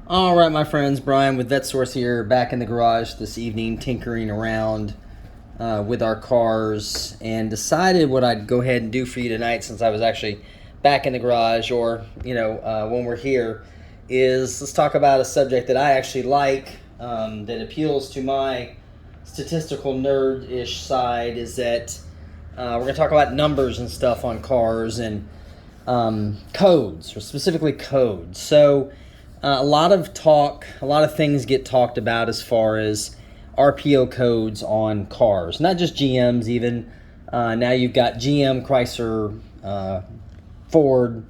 All right, my friends, Brian with VetteSource here, back in the garage this evening, tinkering around with our cars, and decided what I'd go ahead and do for you tonight, since I was actually back in the garage, or when we're here, is let's talk about a subject that I actually like, that appeals to my statistical nerd-ish side. Is that we're going to talk about numbers and stuff on cars and codes, or specifically codes. So a lot of things get talked about as far as RPO codes on cars, not just GMs. Even now, you've got GM, Chrysler, Ford,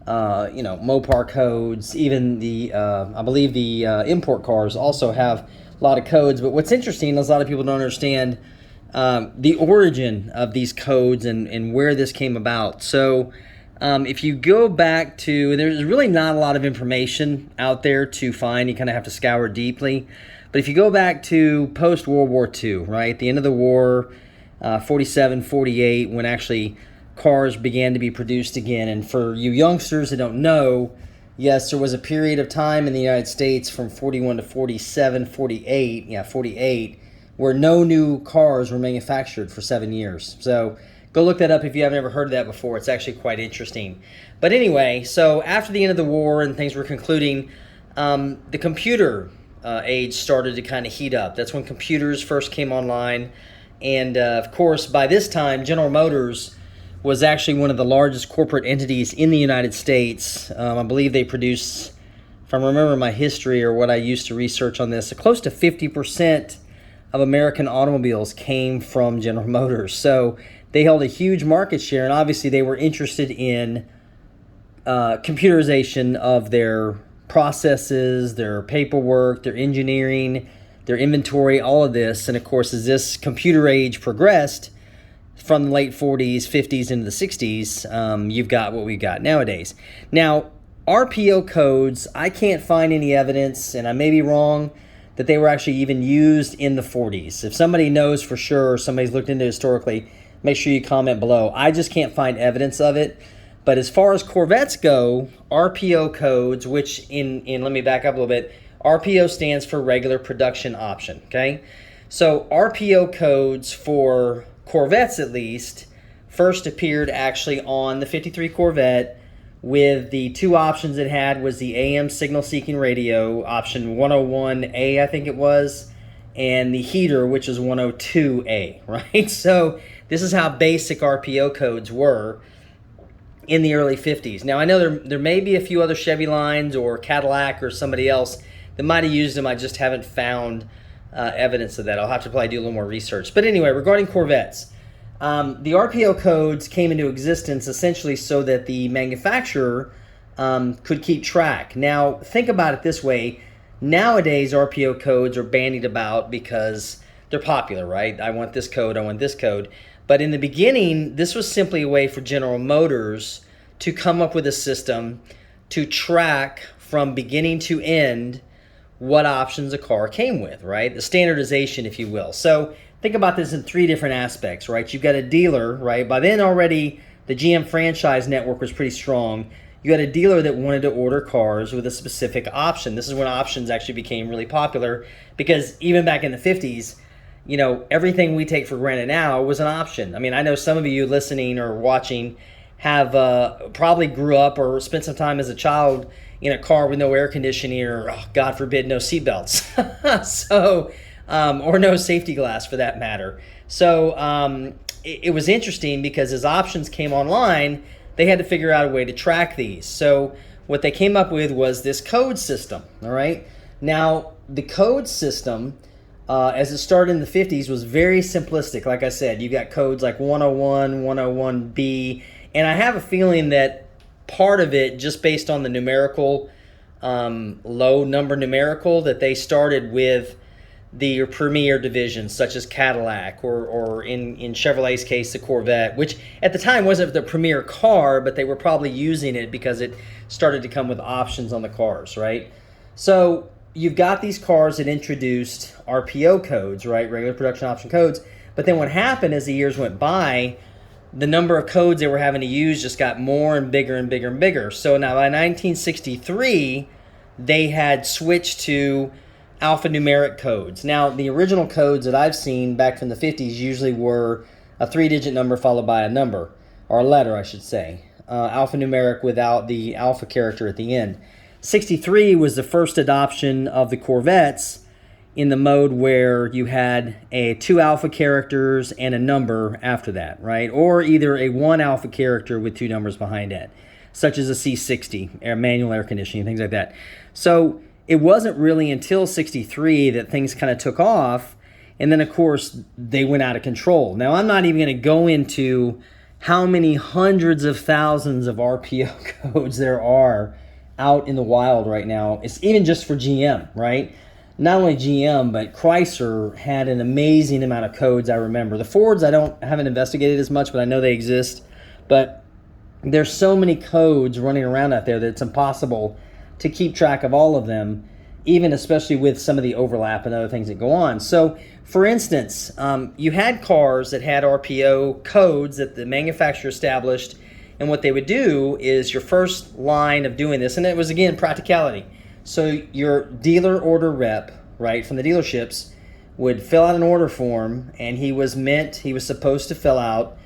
Mopar codes. Even the I believe the import cars also have a lot of codes. But what's interesting is a lot of people don't understand the origin of these codes and where this came about. So if you go back to, there's really not a lot of information out there to find. You kind of have to scour deeply. But if you go back to post-World War II, right, the end of the war, 47, 48, when actually cars began to be produced again. And for you youngsters that don't know, yes, there was a period of time in the United States from 41 to 47, 48, where no new cars were manufactured for 7 years. So go look that up if you haven't ever heard of that before. It's actually quite interesting. But anyway, so after the end of the war and things were concluding, the computer age started to kind of heat up. That's when computers first came online. And of course, by this time, General Motors was actually one of the largest corporate entities in the United States. I believe they produce, if I remember my history or what I used to research on this, close to 50% of American automobiles came from General Motors. So they held a huge market share, and obviously they were interested in computerization of their processes, their paperwork, their engineering, their inventory, all of this. And of course, as this computer age progressed from the late 40s, 50s into the 60s, you've got what we've got nowadays. Now, RPO codes, I can't find any evidence, and I may be wrong, that they were actually even used in the 40s. If somebody knows for sure, or somebody's looked into it historically, make sure you comment below. I just can't find evidence of it. But as far as Corvettes go, RPO codes, which let me back up a little bit, RPO stands for regular production option, okay? So RPO codes for Corvettes, at least, first appeared actually on the 53 Corvette, with the two options it had was the AM signal seeking radio, option 101A, I think it was, and the heater, which is 102A, right? So this is how basic RPO codes were in the early 50s. Now, I know there may be a few other Chevy lines or Cadillac or somebody else that might have used them. I just haven't found evidence of that. I'll have to probably do a little more research. But anyway, regarding Corvettes, the RPO codes came into existence essentially so that the manufacturer could keep track. Now, think about it this way. Nowadays, RPO codes are bandied about because they're popular, right? I want this code, I want this code. But in the beginning, this was simply a way for General Motors to come up with a system to track from beginning to end what options a car came with, right? The standardization, if you will. So think about this in three different aspects, right? You've got a dealer, right? By then already, the GM franchise network was pretty strong. You had a dealer that wanted to order cars with a specific option. This is when options actually became really popular, because even back in the 50s, everything we take for granted now was an option. I mean, I know some of you listening or watching have probably grew up or spent some time as a child in a car with no air conditioning, or God forbid, no seatbelts. So, or no safety glass for that matter. So it was interesting because as options came online, they had to figure out a way to track these. So what they came up with was this code system, all right? Now, the code system, as it started in the 50s, was very simplistic. Like I said, you got codes like 101, 101B, and I have a feeling that part of it, just based on the numerical, low number numerical, that they started with the premier divisions such as Cadillac, or in Chevrolet's case, the Corvette, which at the time wasn't the premier car, but they were probably using it because it started to come with options on the cars, right? So you've got these cars that introduced RPO codes, right, regular production option codes, but then what happened as the years went by, the number of codes they were having to use just got more and bigger and bigger and bigger. So now by 1963, they had switched to alphanumeric codes. Now, the original codes that I've seen back from the 50s usually were a 3-digit number followed by a number, or a letter, I should say. Alphanumeric without the alpha character at the end. 63 was the first adoption of the Corvettes in the mode where you had 2 alpha characters and a number after that, right? Or either a 1 alpha character with 2 numbers behind it, such as a C60, manual air conditioning, things like that. So it wasn't really until 63 that things kind of took off, and then, of course, they went out of control. Now, I'm not even going to go into how many hundreds of thousands of RPO codes there are out in the wild right now. It's even just for GM, right? Not only GM, but Chrysler had an amazing amount of codes, I remember. The Fords, I haven't investigated as much, but I know they exist. But there's so many codes running around out there that it's impossible to keep track of all of them, even especially with some of the overlap and other things that go on. So, for instance, you had cars that had RPO codes that the manufacturer established, and what they would do is your first line of doing this, and it was, again, practicality. So your dealer order rep, right, from the dealerships would fill out an order form, and he was supposed to fill out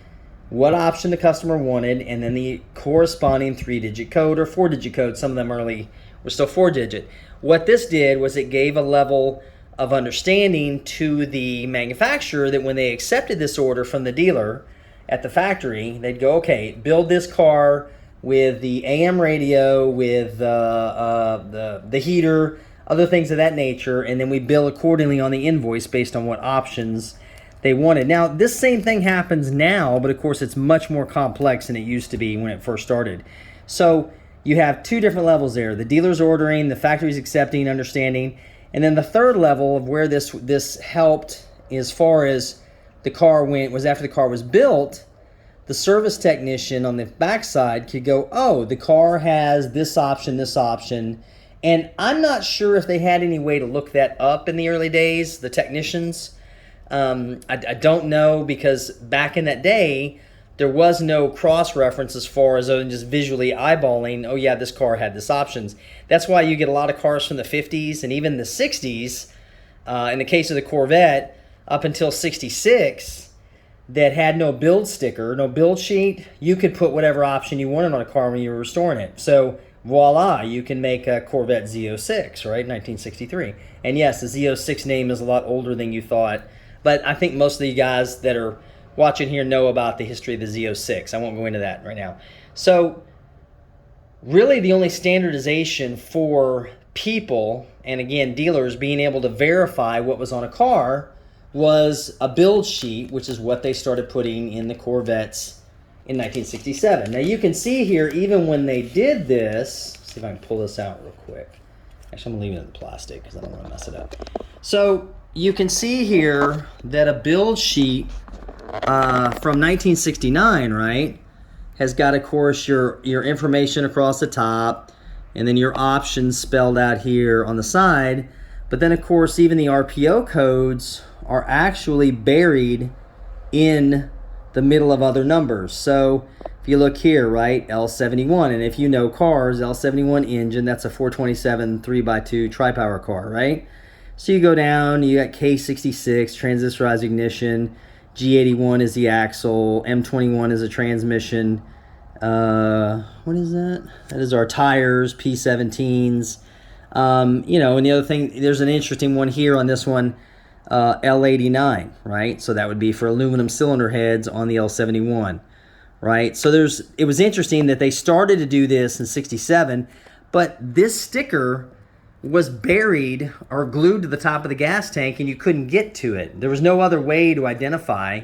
what option the customer wanted, and then the corresponding 3-digit code or 4-digit code. Some of them early were still 4-digit. What this did was it gave a level of understanding to the manufacturer that when they accepted this order from the dealer at the factory, they'd go, okay, build this car with the AM radio, with the heater, other things of that nature, and then we bill accordingly on the invoice based on what options they wanted. Now, this same thing happens now, but of course it's much more complex than it used to be when it first started. So you have 2 different levels there. The dealer's ordering, the factory's accepting, understanding, and then the third level of where this helped as far as the car went was after the car was built, the service technician on the backside could go, oh, the car has this option, and I'm not sure if they had any way to look that up in the early days, the technicians. I don't know, because back in that day, there was no cross-reference as far as other than just visually eyeballing, oh yeah, this car had this options. That's why you get a lot of cars from the 50s and even the 60s, in the case of the Corvette, up until 66, that had no build sticker, no build sheet. You could put whatever option you wanted on a car when you were restoring it. So voila, you can make a Corvette Z06, right, 1963. And yes, the Z06 name is a lot older than you thought, but I think most of the guys that are watching here know about the history of the Z06. I won't go into that right now. So really the only standardization for people, and again, dealers being able to verify what was on a car, was a build sheet, which is what they started putting in the Corvettes in 1967. Now you can see here, even when they did this, see if I can pull this out real quick. Actually, I'm leaving it in the plastic because I don't want to mess it up. So you can see here that a build sheet from 1969, right, has got, of course, your information across the top, and then your options spelled out here on the side. But then, of course, even the RPO codes are actually buried in the middle of other numbers. So if you look here, right, L71, and if you know cars, L71 engine, that's a 427 3x2 tri-power car, right? So you go down, you got K66, transistorized ignition, G81 is the axle, M21 is a transmission. What is that? That is our tires, P17s. And the other thing, there's an interesting one here on this one, L89, right? So that would be for aluminum cylinder heads on the L71, right? So it was interesting that they started to do this in 67, but this sticker was buried or glued to the top of the gas tank, and you couldn't get to it. There was no other way to identify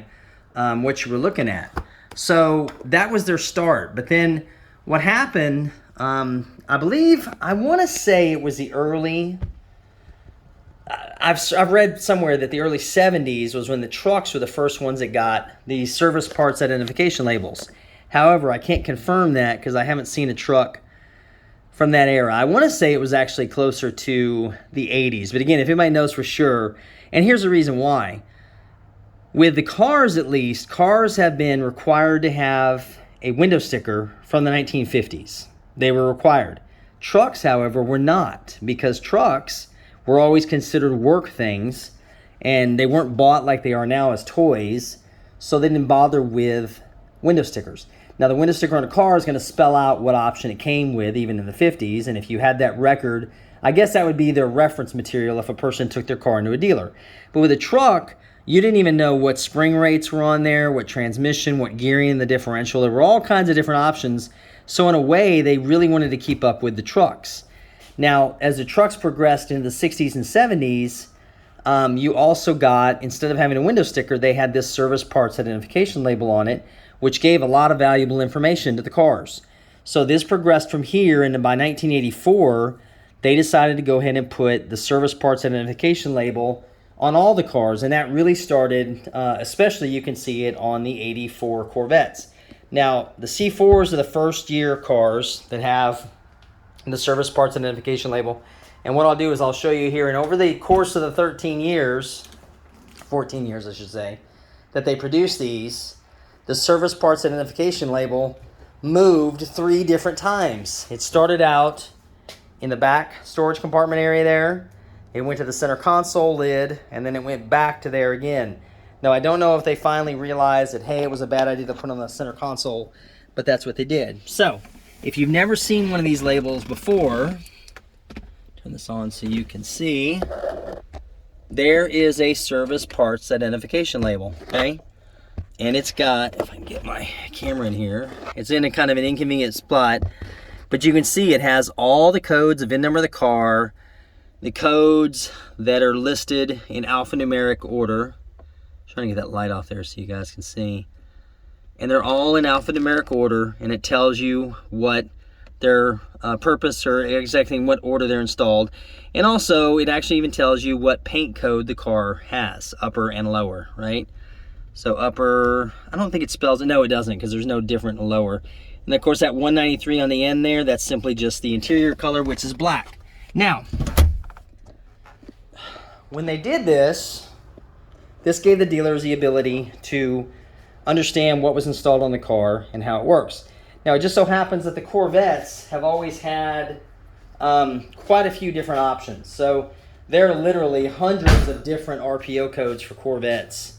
what you were looking at. So that was their start. But then what happened, I want to say it was the early, I've read somewhere that the early 70s was when the trucks were the first ones that got the service parts identification labels. However, I can't confirm that because I haven't seen a truck from that era. I want to say it was actually closer to the 80s. But again, if anybody knows for sure, and here's the reason why. With the cars, at least, cars have been required to have a window sticker from the 1950s. They were required Trucks, however, were not, because trucks were always considered work things, and they weren't bought like they are now as toys, so they didn't bother with window stickers. Now, the window sticker on a car is going to spell out what option it came with, even in the 50s, and if you had that record, I guess that would be their reference material if a person took their car into a dealer. But with a truck, you didn't even know what spring rates were on there, what transmission, what gearing, the differential. There were all kinds of different options. So in a way, they really wanted to keep up with the trucks. Now, as the trucks progressed into the 60s and 70s, you also got, instead of having a window sticker, they had this service parts identification label on it, which gave a lot of valuable information to the cars. So this progressed from here, and by 1984, they decided to go ahead and put the service parts identification label on all the cars, and that really started, especially you can see it on the 84 Corvettes. Now, the C4s are the first year cars that have the service parts identification label. And what I'll do is I'll show you here, and over the course of the 14 years, I should say, that they produced these, the service parts identification label moved 3 different times. It started out in the back storage compartment area there. It went to the center console lid, and then it went back to there again. Now, I don't know if they finally realized that, hey, it was a bad idea to put on the center console, but that's what they did. So, if you've never seen one of these labels before, turn this on so you can see, there is a service parts identification label, okay? And it's got, if I can get my camera in here, it's in a kind of an inconvenient spot, but you can see it has all the codes, the VIN number of the car, the codes that are listed in alphanumeric order. Trying to get that light off there so you guys can see. And they're all in alphanumeric order, and it tells you what their purpose, or exactly in what order they're installed. And also, it actually even tells you what paint code the car has, upper and lower, right? So upper, I don't think it spells it. No, it doesn't, because there's no different lower. And of course, that 193 on the end there, that's simply just the interior color, which is black. Now, when they did this, this gave the dealers the ability to understand what was installed on the car and how it works. Now, it just so happens that the Corvettes have always had quite a few different options. So there are literally hundreds of different RPO codes for Corvettes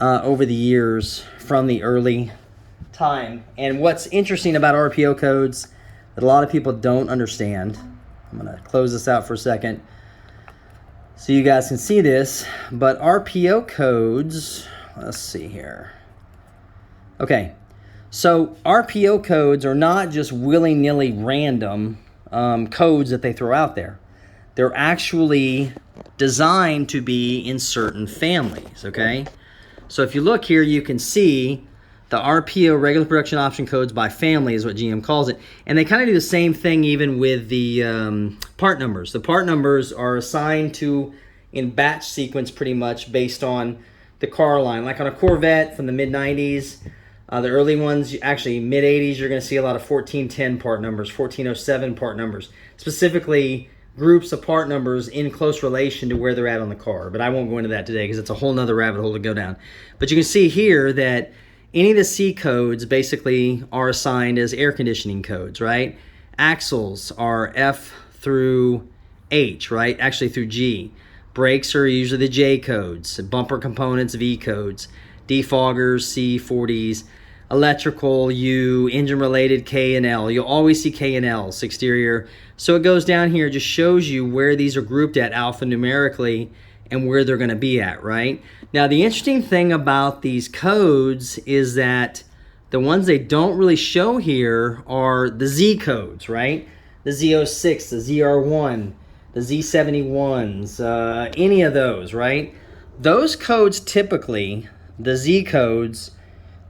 over the years from the early time. And what's interesting about RPO codes that a lot of people don't understand, I'm going to close this out for a second so you guys can see this, but RPO codes, let's see here. Okay, so RPO codes are not just willy-nilly random codes that they throw out there. They're actually designed to be in certain families, okay? So if you look here, you can see the RPO, regular production option codes by family, is what GM calls it. And they kind of do the same thing even with the part numbers. The part numbers are assigned to, in batch sequence pretty much, based on the car line. Like on a Corvette from the mid-90s, the early ones, actually mid-80s, you're going to see a lot of 1410 part numbers, 1407 part numbers. Specifically, groups of part numbers in close relation to where they're at on the car. But I won't go into that today because it's a whole nother rabbit hole to go down. But you can see here that any of the C codes basically are assigned as air conditioning codes, right? Axles are F through H, right? Actually through G. Brakes are usually the J codes. Bumper components, V codes. Defoggers, C, 40s. Electrical, U. Engine related, K and L. You'll always see K and L's, exterior. So it goes down here, just shows you where these are grouped at alphanumerically and where they're going to be at, right? Now, the interesting thing about these codes is that the ones they don't really show here are the Z codes, right? The Z06, the ZR1, the Z71s, any of those, right? Those codes typically, the Z codes,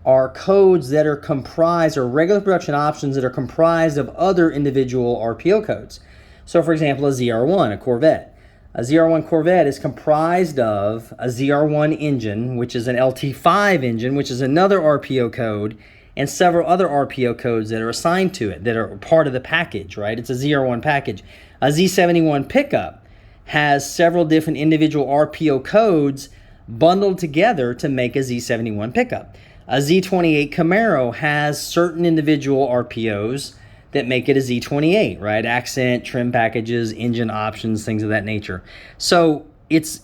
are codes that are comprised, or regular production options that are comprised of other individual RPO codes. So, for example, a ZR1, a Corvette. A ZR1 Corvette is comprised of a ZR1 engine, which is an LT5 engine, which is another RPO code, and several other RPO codes that are assigned to it that are part of the package, right? It's a ZR1 package. A Z71 pickup has several different individual RPO codes bundled together to make a Z71 pickup. A Z28 Camaro has certain individual RPOs that make it a Z28, right? Accent, trim packages, engine options, things of that nature. So it's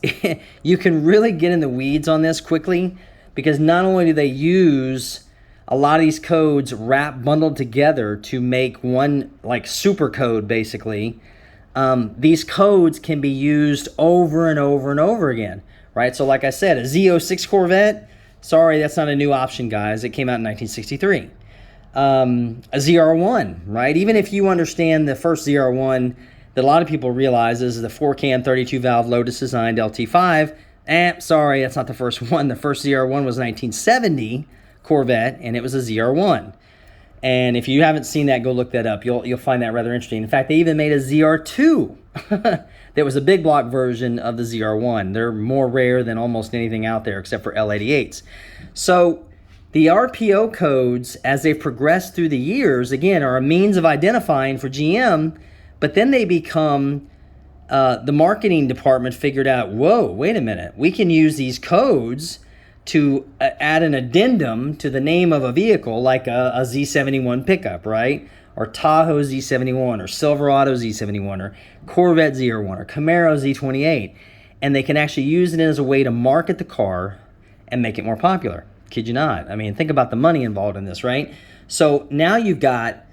you can really get in the weeds on this quickly, because not only do they use a lot of these codes bundled together to make one like super code basically. These codes can be used over and over and over again, right? So like I said, a Z06 Corvette, sorry, that's not a new option, guys. It came out in 1963. A ZR1, right? Even if you understand the first ZR1 that a lot of people realize is the 4-cam 32-valve Lotus designed LT5, sorry, that's not the first one. The first ZR1 was 1970 Corvette, and it was a ZR1. And if you haven't seen that, go look that up. You'll find that rather interesting. In fact, they even made a ZR2 that was a big block version of the ZR1. They're more rare than almost anything out there except for L88s. So the RPO codes, as they've progressed through the years, again, are a means of identifying for GM, but then they become, the marketing department figured out, whoa, wait a minute, we can use these codes to add an addendum to the name of a vehicle, like a Z71 pickup, right? Or Tahoe Z71, or Silverado Z71, or Corvette ZR1, or Camaro Z28. And they can actually use it as a way to market the car and make it more popular. Kid you not. I mean, think about the money involved in this, right? So now you've got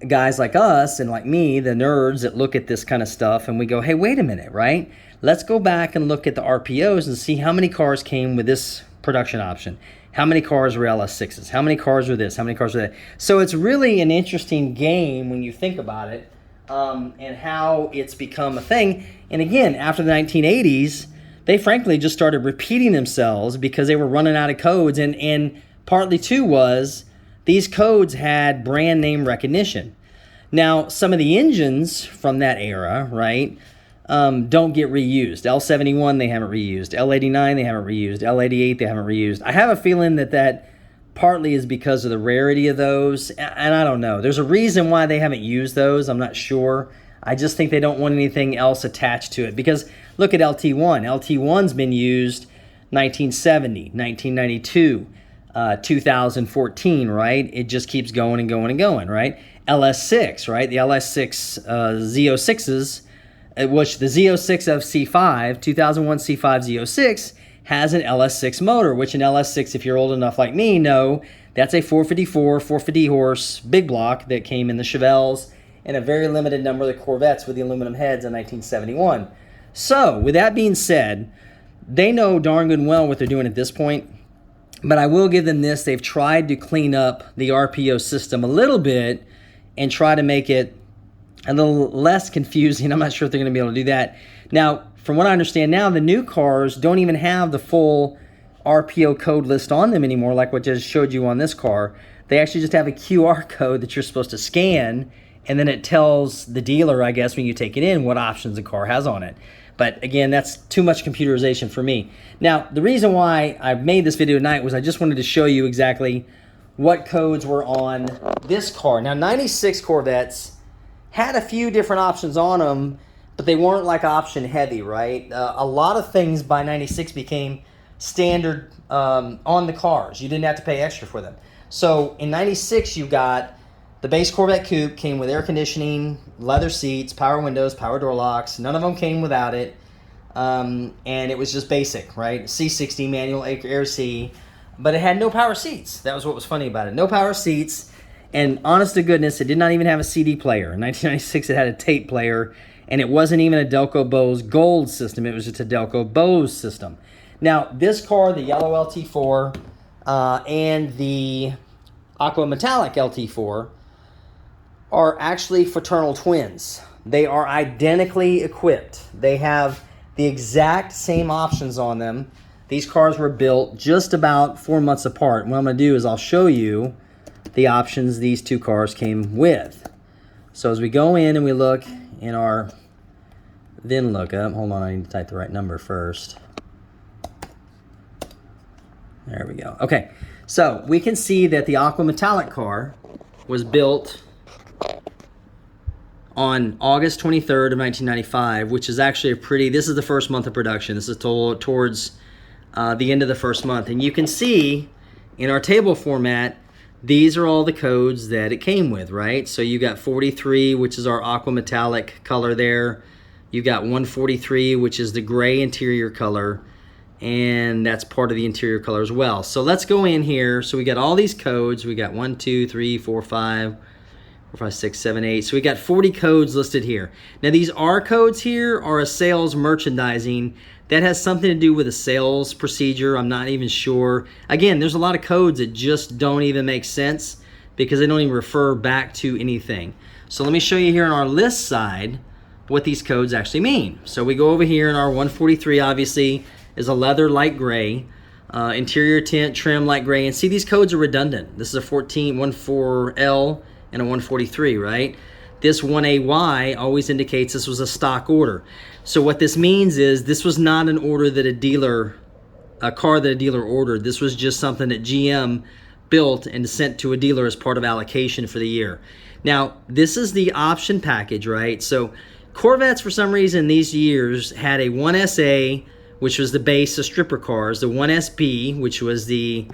guys like us and like me, the nerds that look at this kind of stuff, and we go, hey, wait a minute, right? Let's go back and look at the RPOs and see how many cars came with this production option. How many cars were LS6s? How many cars were this? How many cars were that? So it's really an interesting game when you think about it, and how it's become a thing. And again, after the 1980s, they frankly just started repeating themselves because they were running out of codes. And partly too was these codes had brand name recognition. Now, some of the engines from that era, right, don't get reused. L71 they haven't reused. L89 they haven't reused. L88 they haven't reused. I have a feeling that partly is because of the rarity of those, and I don't know. There's a reason why they haven't used those. I'm not sure. I just think they don't want anything else attached to it, because look at LT1. LT1's been used 1970, 1992, 2014, right? It just keeps going and going and going, right? LS6, right? The LS6 Z06s, which the Z06 of C5, 2001 C5 Z06, has an LS6 motor, which an LS6, if you're old enough like me, know that's a 454, 450 horse big block that came in the Chevelles and a very limited number of the Corvettes with the aluminum heads in 1971. So, with that being said, they know darn good and well what they're doing at this point, but I will give them this. They've tried to clean up the RPO system a little bit and try to make it a little less confusing. I'm not sure if they're going to be able to do that. Now, from what I understand now, the new cars don't even have the full RPO code list on them anymore, like what I just showed you on this car. They actually just have a QR code that you're supposed to scan, and then it tells the dealer, I guess, when you take it in, what options the car has on it. But again, that's too much computerization for me. Now, the reason why I made this video tonight was I just wanted to show you exactly what codes were on this car. Now, 96 Corvettes had a few different options on them, but they weren't like option heavy, right? A lot of things by 96 became standard on the cars. You didn't have to pay extra for them. So in 96, you got the base Corvette Coupe, came with air conditioning, leather seats, power windows, power door locks. None of them came without it. And it was just basic, right? C60 manual air C, but it had no power seats. That was what was funny about it. No power seats. And honest to goodness, it did not even have a CD player. In 1996, it had a tape player, and it wasn't even a Delco Bose Gold system. It was just a Delco Bose system. Now, this car, the yellow LT4 and the Aqua Metallic LT4, are actually fraternal twins. They are identically equipped. They have the exact same options on them. These cars were built just about 4 months apart. What I'm going to do is I'll show you the options these two cars came with. So as we go in and we look in our VIN lookup, hold on, I need to type the right number first. There we go. Okay, so we can see that the Aqua Metallic car was built on August 23rd of 1995, which is actually this is the first month of production. This is towards the end of the first month. And you can see in our table format these are all the codes that it came with, right? So you got 43, which is our aqua metallic color there. You got 143, which is the gray interior color, and that's part of the interior color as well. So let's go in here. So we got all these codes. We got 1, 2, 3, 4, 5, 6, 7, 8. So we got 40 codes listed here. Now these R codes here are a sales merchandising. That has something to do with a sales procedure. I'm not even sure. Again, there's a lot of codes that just don't even make sense because they don't even refer back to anything. So let me show you here on our list side what these codes actually mean. So we go over here, and our 143 obviously is a leather light gray, interior tint trim light gray, and see these codes are redundant. This is a 14L and a 143, right? This 1AY always indicates this was a stock order. So what this means is this was not an order that a car that a dealer ordered. This was just something that GM built and sent to a dealer as part of allocation for the year. Now, this is the option package, right? So Corvettes, for some reason, these years had a 1SA, which was the base of stripper cars, the 1SB, which was the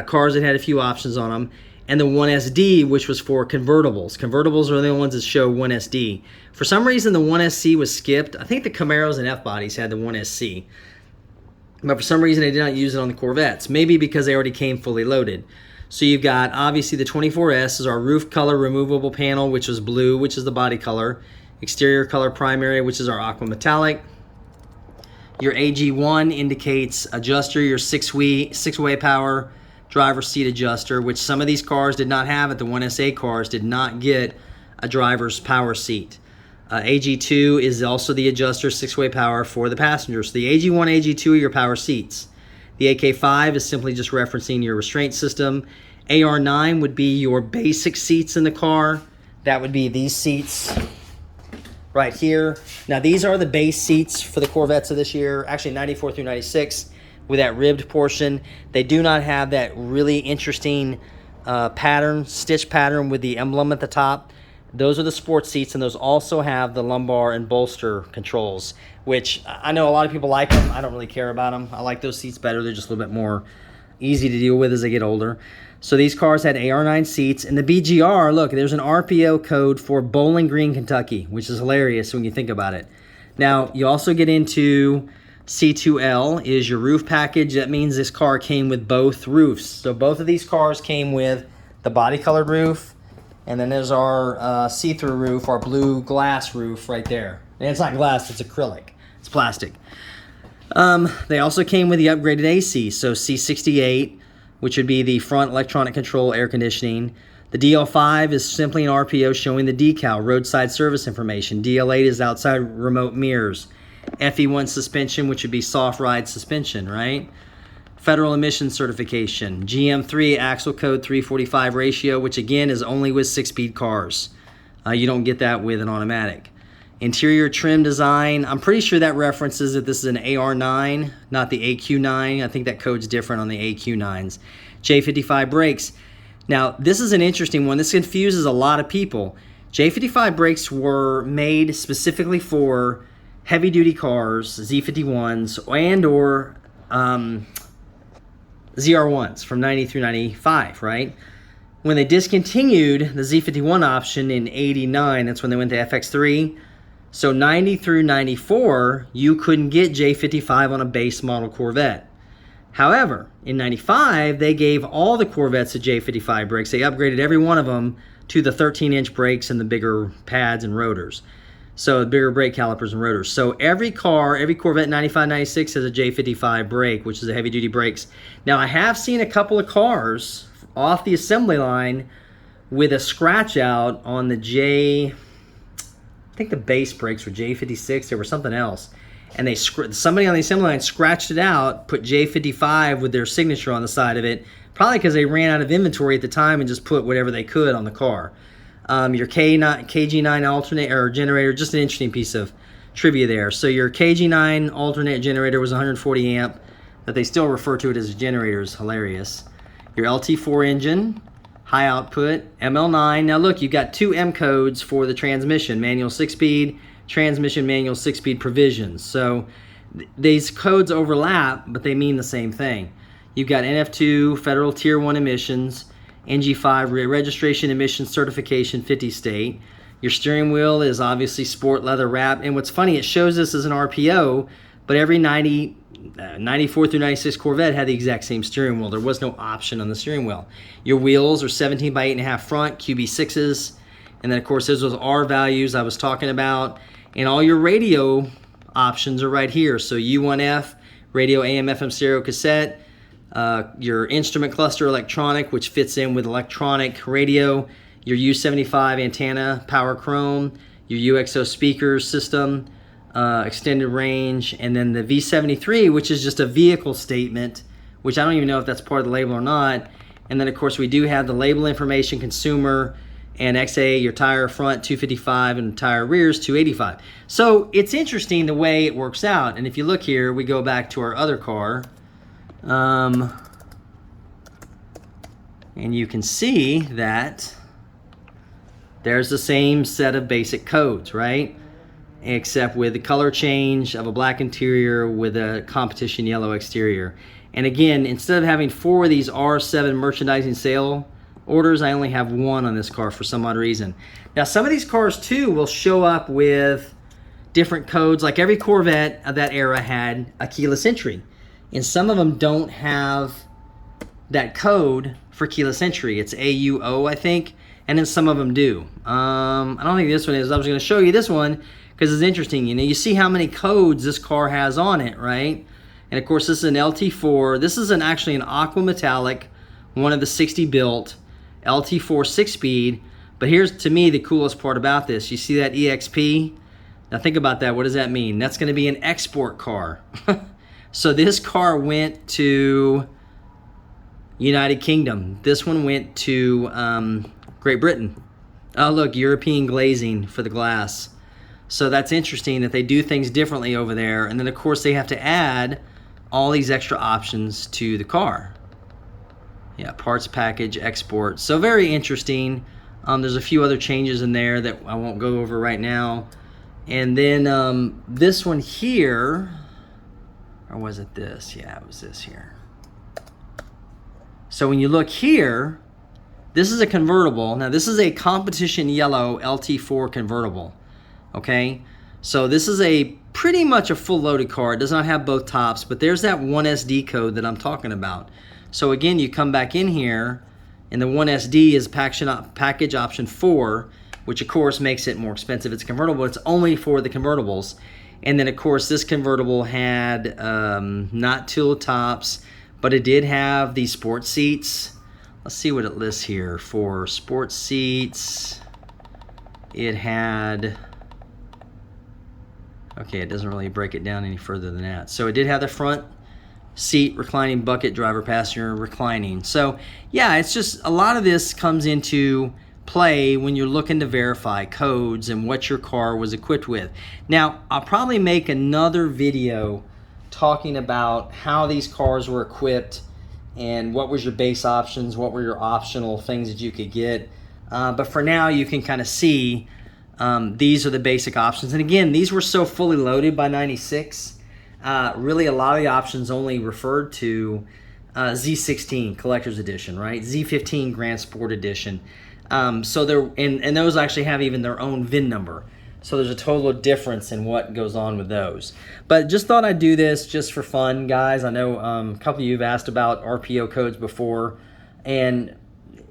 cars that had a few options on them, and the 1SD, which was for convertibles. Convertibles are the only ones that show 1SD. For some reason, the 1SC was skipped. I think the Camaros and F-bodies had the 1SC. But for some reason, they did not use it on the Corvettes. Maybe because they already came fully loaded. So you've got, obviously, the 24S is our roof color removable panel, which was blue, which is the body color. Exterior color primary, which is our aqua metallic. Your AG1 indicates adjuster, your six-way power driver's seat adjuster, which some of these cars did not have. At the 1SA cars did not get a driver's power seat. AG2 is also the adjuster, six-way power for the passengers. So the AG1, AG2 are your power seats. The AK5 is simply just referencing your restraint system. AR9 would be your basic seats in the car. That would be these seats right here. Now these are the base seats for the Corvettes of this year, actually 94 through 96. With that ribbed portion, they do not have that really interesting stitch pattern with the emblem at the top. Those are the sports seats, and those also have the lumbar and bolster controls, which I know a lot of people like them. I don't really care about them. I like those seats better. They're just a little bit more easy to deal with as they get older. So these cars had AR9 seats, and the BGR, look, there's an RPO code for Bowling Green, Kentucky, which is hilarious when you think about it. Now, you also get into C2L is your roof package. That means this car came with both roofs. So both of these cars came with the body colored roof, and then there's our see-through roof, our blue glass roof right there. And it's not glass, it's acrylic. It's plastic. They also came with the upgraded AC, so C68, which would be the front electronic control air conditioning. The DL5 is simply an RPO showing the decal, roadside service information. DL8 is outside remote mirrors. FE1 suspension, which would be soft ride suspension, right? Federal emissions certification. GM3 axle code 345 ratio, which again is only with 6-speed cars. You don't get that with an automatic. Interior trim design. I'm pretty sure that references that this is an AR9, not the AQ9. I think that code's different on the AQ9s. J55 brakes. Now, this is an interesting one. This confuses a lot of people. J55 brakes were made specifically for heavy-duty cars, Z51s, and or ZR1s from 90 through 95, right? When they discontinued the Z51 option in 89, that's when they went to FX3. So 90 through 94, you couldn't get J55 on a base model Corvette. However, in 95, they gave all the Corvettes a J55 brakes. They upgraded every one of them to the 13-inch brakes and the bigger pads and rotors. So the bigger brake calipers and rotors. So every car, every Corvette 95, 96 has a J55 brake, which is a heavy-duty brakes. Now, I have seen a couple of cars off the assembly line with a scratch out on the I think the base brakes were J56, there was something else. And somebody on the assembly line scratched it out, put J55 with their signature on the side of it, probably because they ran out of inventory at the time and just put whatever they could on the car. Your KG9 alternate or generator, just an interesting piece of trivia there. So your KG9 alternate generator was 140 amp, that they still refer to it as a generator is hilarious. Your LT4 engine, high output, ML9. Now look, you've got two M codes for the transmission, manual 6-speed, transmission manual 6-speed provisions. So these codes overlap, but they mean the same thing. You've got NF2, federal tier 1 emissions, NG5 registration, emission, certification, 50 state. Your steering wheel is obviously sport leather wrap. And what's funny, it shows this as an RPO, but every 94 through 96 Corvette had the exact same steering wheel. There was no option on the steering wheel. Your wheels are 17 by 8.5 front, QB6s. And then, of course, those R values I was talking about. And all your radio options are right here. So U1F, radio, AM, FM, stereo, cassette. Your instrument cluster electronic, which fits in with electronic radio. Your U75 antenna, power chrome. Your UXO speaker system, extended range. And then the V73, which is just a vehicle statement, which I don't even know if that's part of the label or not. And then, of course, we do have the label information, consumer, and XA, your tire front 255 and tire rears 285. So it's interesting the way it works out. And if you look here, we go back to our other car. And you can see that there's the same set of basic codes, right? Except with the color change of a black interior with a competition yellow exterior. And again, instead of having 4 of these R7 merchandising sale orders, I only have 1 on this car for some odd reason. Now, some of these cars too will show up with different codes. Like every Corvette of that era had a keyless entry, and some of them don't have that code for keyless entry. It's AUO, I think, and then some of them do. I don't think this one is. I was going to show you this one because it's interesting. You know, you see how many codes this car has on it, right? And of course, this is an LT4. This is actually an Aqua metallic, one of the 60 built. LT4 6-speed, but here's to me the coolest part about this. You see that EXP? Now think about that. What does that mean? That's going to be an export car. So this car went to United Kingdom. This one went to Great Britain. Oh look, European glazing for the glass. So that's interesting that they do things differently over there. And then of course they have to add all these extra options to the car. Yeah, parts package, export. So very interesting. There's a few other changes in there that I won't go over right now. And then this one here, or was it this? Yeah, it was this here. So when you look here, this is a convertible. Now this is a competition yellow LT4 convertible. Okay, so this is a pretty much a full loaded car. It does not have both tops, but there's that 1SD code that I'm talking about. So again, you come back in here, and the 1SD is package option 4, which of course makes it more expensive. It's convertible. It's only for the convertibles. And then of course this convertible had not teal tops, but it did have these sports seats. Let's see what it lists here. For sports seats, it had, okay, it doesn't really break it down any further than that. So it did have the front seat, reclining bucket, driver, passenger, reclining. So yeah, it's just a lot of this comes into play when you're looking to verify codes and what your car was equipped with. Now, I'll probably make another video talking about how these cars were equipped and what was your base options, what were your optional things that you could get. But for now, you can kind of see these are the basic options. And again, these were so fully loaded by 96. Really, a lot of the options only referred to Z16 Collector's Edition, right? Z15 Grand Sport Edition. So there, and those actually have even their own VIN number. So there's a total difference in what goes on with those. But just thought I'd do this just for fun, guys. I know a couple of you have asked about RPO codes before, and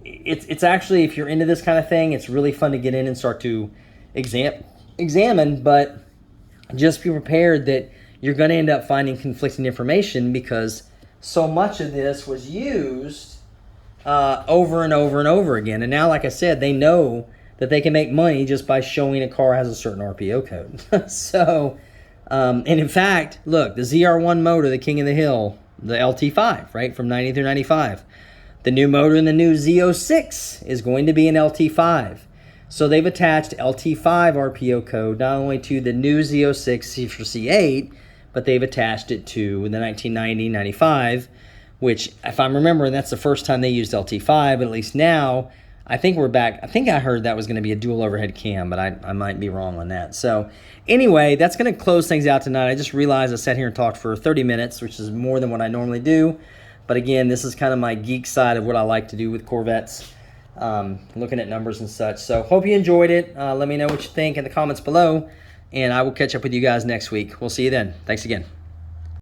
it's actually, if you're into this kind of thing, it's really fun to get in and start to examine. But just be prepared that you're going to end up finding conflicting information because so much of this was used over and over and over again. And now, like I said, they know that they can make money just by showing a car has a certain RPO code. So, and in fact, look, the ZR1 motor, the King of the Hill, the LT5, right, from 90 through 95. The new motor in the new Z06 is going to be an LT5. So they've attached LT5 RPO code not only to the new Z06 for C8, but they've attached it to the 1990-95, which, if I'm remembering, that's the first time they used LT5, but at least now, I think we're back. I think I heard that was going to be a dual overhead cam, but I might be wrong on that. So anyway, that's going to close things out tonight. I just realized I sat here and talked for 30 minutes, which is more than what I normally do. But again, this is kind of my geek side of what I like to do with Corvettes, looking at numbers and such. So hope you enjoyed it. Let me know what you think in the comments below, and I will catch up with you guys next week. We'll see you then. Thanks again.